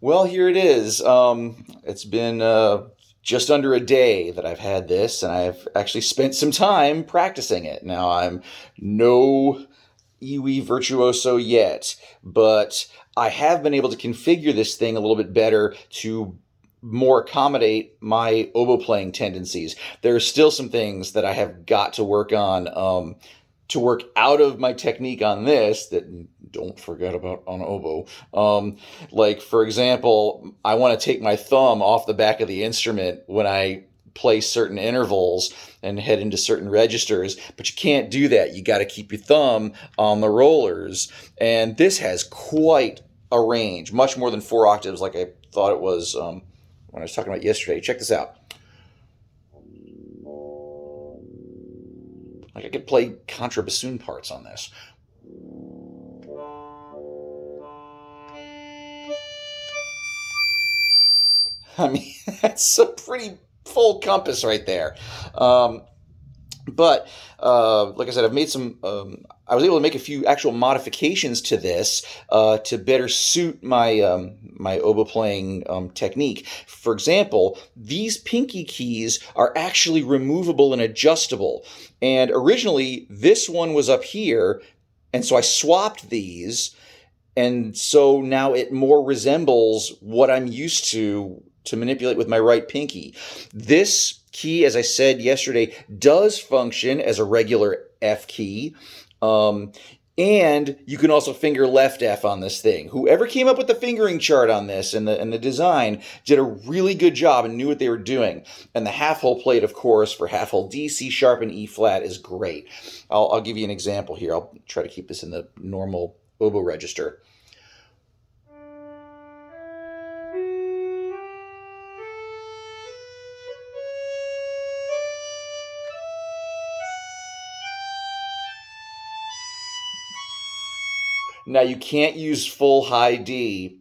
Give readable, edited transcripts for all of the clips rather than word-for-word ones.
Well, here it is. It's been just under a day that I've had this, and I've actually spent some time practicing it. Now, I'm no EWI virtuoso yet, but I have been able to configure this thing a little bit better to more accommodate my oboe playing tendencies. There are still some things that I have got to work on to work out of my technique on this that don't forget about on oboe. Like, for example, I want to take my thumb off the back of the instrument when I play certain intervals and head into certain registers, but you can't do that. You got to keep your thumb on the rollers. And this has quite a range, much more than 4 octaves like I thought it was when I was talking about yesterday. Check this out. Like, I could play contrabassoon parts on this. I mean, that's a pretty full compass right there. Um, but like I said, I've made some. I was able to make a few actual modifications to this to better suit my oboe playing technique. For example, these pinky keys are actually removable and adjustable. And originally, this one was up here, and so I swapped these, and so now it more resembles what I'm used to manipulate with my right pinky. This key, as I said yesterday, does function as a regular F key. And you can also finger left F on this thing. Whoever came up with the fingering chart on this and the design did a really good job and knew what they were doing. And the half hole plate, of course, for half hole D, C sharp, and E flat is great. I'll give you an example here. I'll try to keep this in the normal oboe register. Now, you can't use full high D,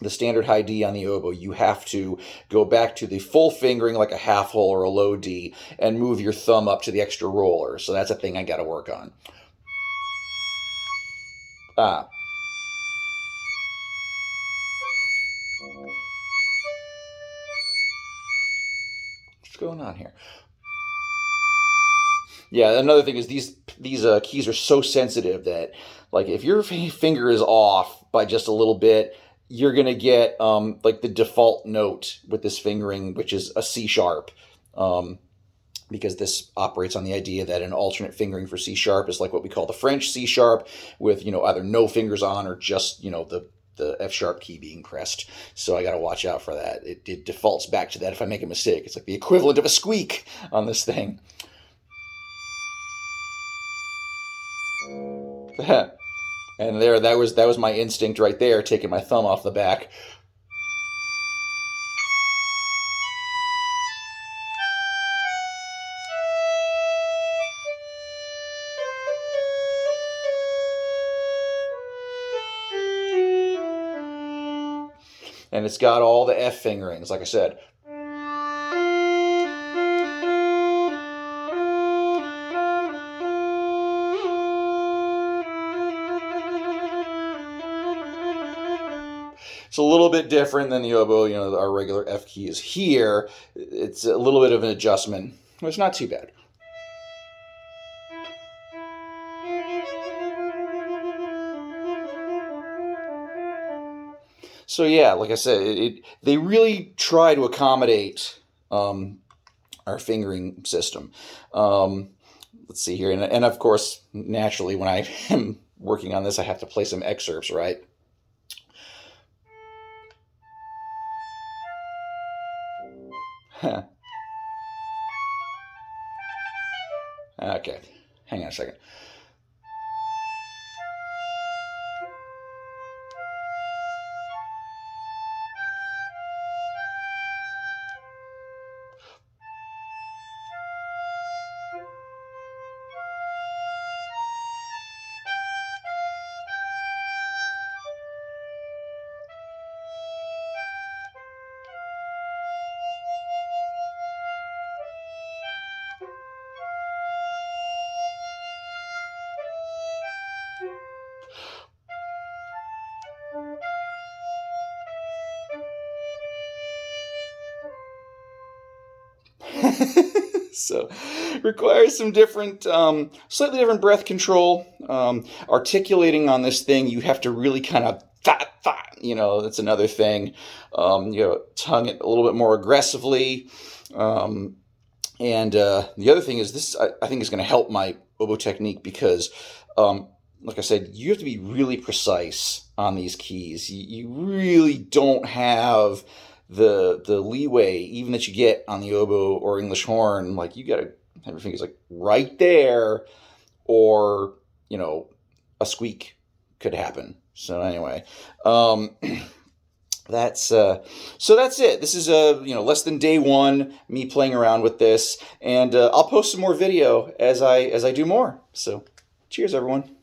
the standard high D on the oboe. You have to go back to the full fingering like a half hole or a low D and move your thumb up to the extra roller. So that's a thing I got to work on. Ah. What's going on here? Yeah, another thing is these keys are so sensitive that, like, if your finger is off by just a little bit, you're gonna get like the default note with this fingering, which is a C sharp, because this operates on the idea that an alternate fingering for C sharp is like what we call the French C sharp, with either no fingers on or just the F sharp key being pressed. So I got to watch out for that. It defaults back to that if I make a mistake. It's like the equivalent of a squeak on this thing. And there, that was my instinct right there, taking my thumb off the back. And it's got all the F fingerings, like I said. It's a little bit different than the oboe. Our regular F key is here. It's a little bit of an adjustment. It's not too bad. So yeah, like I said, they really try to accommodate our fingering system. Let's see here, and of course, naturally, when I am working on this, I have to play some excerpts, right? Okay, hang on a second. So requires some different, slightly different breath control. Articulating on this thing, you have to really kind of that's another thing. Tongue it a little bit more aggressively. And the other thing is this, I think is going to help my oboe technique because, like I said, you have to be really precise on these keys. You really don't have the leeway even that you get on the oboe or English horn. Like you got to have your fingers like right there, or a squeak could happen. So anyway, that's it. This is less than day one, me playing around with this, and I'll post some more video as I do more. So cheers, everyone.